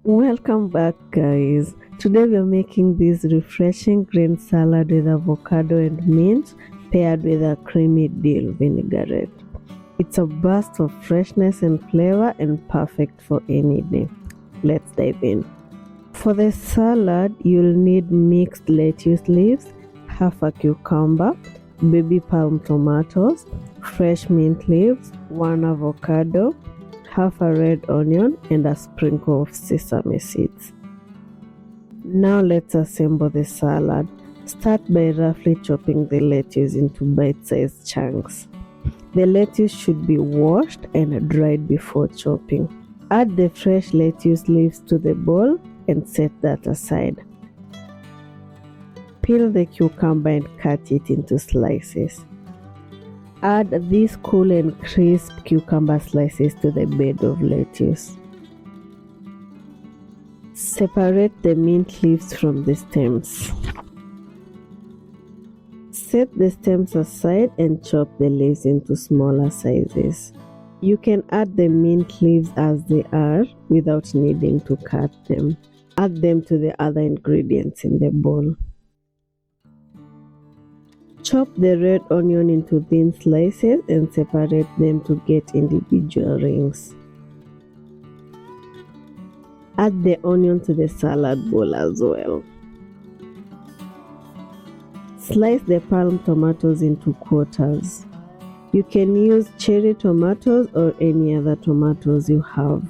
Welcome back, guys. Today we are making this refreshing green salad with avocado and mint paired with a creamy dill vinaigrette. It's a burst of freshness and flavor and perfect for any day. Let's dive in. For the salad, you'll need mixed lettuce leaves, half a cucumber, baby palm tomatoes, fresh mint leaves, one avocado, half a red onion, and a sprinkle of sesame seeds. Now let's assemble the salad. Start by roughly chopping the lettuce into bite-sized chunks. The lettuce should be washed and dried before chopping. Add the fresh lettuce leaves to the bowl and set that aside. Peel the cucumber and cut it into slices. Add these cool and crisp cucumber slices to the bed of lettuce. Separate the mint leaves from the stems. Set the stems aside and chop the leaves into smaller sizes. You can add the mint leaves as they are without needing to cut them. Add them to the other ingredients in the bowl. Chop the red onion into thin slices and separate them to get individual rings. Add the onion to the salad bowl as well. Slice the palm tomatoes into quarters. You can use cherry tomatoes or any other tomatoes you have.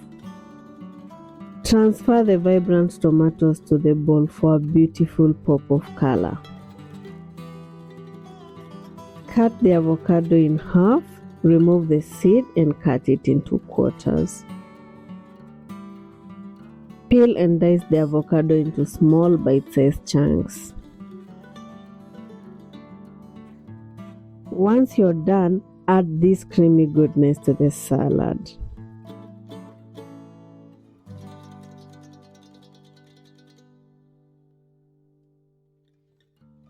Transfer the vibrant tomatoes to the bowl for a beautiful pop of color. Cut the avocado in half, remove the seed and cut it into quarters. Peel and dice the avocado into small bite-sized chunks. Once you're done, add this creamy goodness to the salad.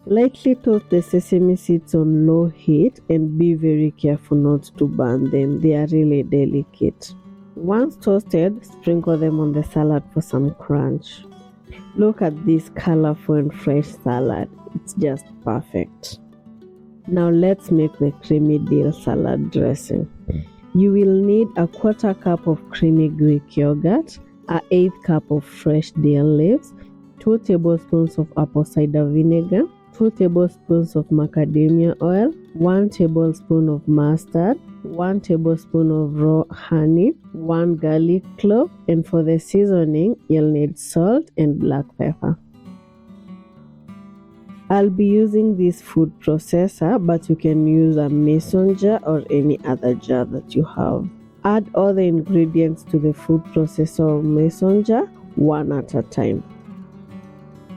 Lightly toast the sesame seeds on low heat and be very careful not to burn them. They are really delicate. Once toasted, sprinkle them on the salad for some crunch. Look at this colorful and fresh salad. It's just perfect. Now let's make the creamy dill salad dressing. You will need a quarter cup of creamy Greek yogurt, an eighth cup of fresh dill leaves, 2 tablespoons of apple cider vinegar, 2 tablespoons of macadamia oil, 1 tablespoon of mustard, 1 tablespoon of raw honey, 1 garlic clove, and for the seasoning, you'll need salt and black pepper. I'll be using this food processor, but you can use a mason jar or any other jar that you have. Add all the ingredients to the food processor or mason jar one at a time.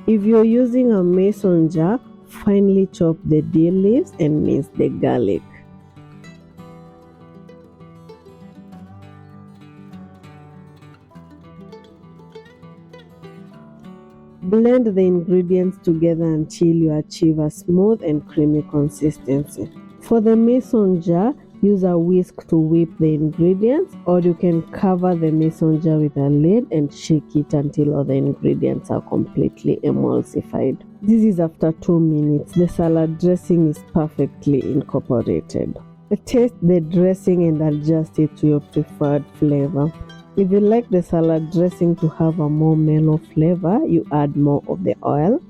If you're using a mason jar, finely chop the dill leaves and mince the garlic. Blend the ingredients together until you achieve a smooth and creamy consistency. For the mason jar, use a whisk to whip the ingredients, or you can cover the mason jar with a lid and shake it until all the ingredients are completely emulsified. This is after 2 minutes. The salad dressing is perfectly incorporated. Taste the dressing and adjust it to your preferred flavor. If you like the salad dressing to have a more mellow flavor, you add more of the oil.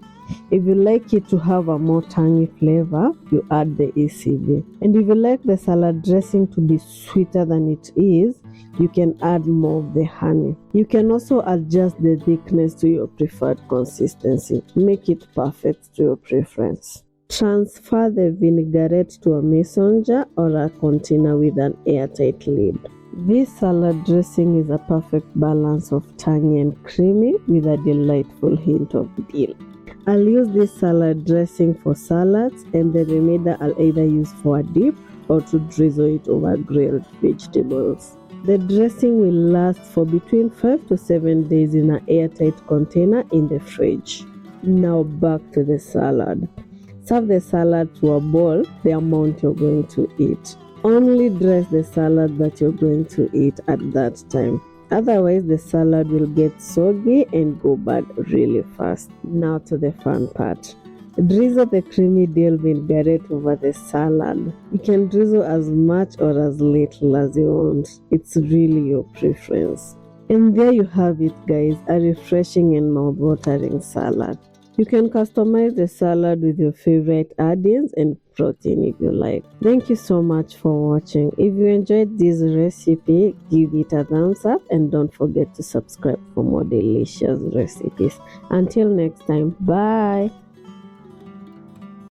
If you like it to have a more tangy flavor, you add the ECV. And if you like the salad dressing to be sweeter than it is, you can add more of the honey. You can also adjust the thickness to your preferred consistency. Make it perfect to your preference. Transfer the vinaigrette to a mason jar or a container with an airtight lid. This salad dressing is a perfect balance of tangy and creamy with a delightful hint of dill. I'll use this salad dressing for salads, and the remainder I'll either use for a dip or to drizzle it over grilled vegetables. The dressing will last for between 5 to 7 days in an airtight container in the fridge. Now back to the salad. Serve the salad to a bowl, the amount you're going to eat. Only dress the salad that you're going to eat at that time. Otherwise, the salad will get soggy and go bad really fast. Now to the fun part. Drizzle the creamy dill vinaigrette over the salad. You can drizzle as much or as little as you want. It's really your preference. And there you have it, guys, a refreshing and mouth-watering salad. You can customize the salad with your favorite add-ins and protein if you like. Thank you so much for watching. If you enjoyed this recipe, give it a thumbs up and don't forget to subscribe for more delicious recipes. Until next time, bye!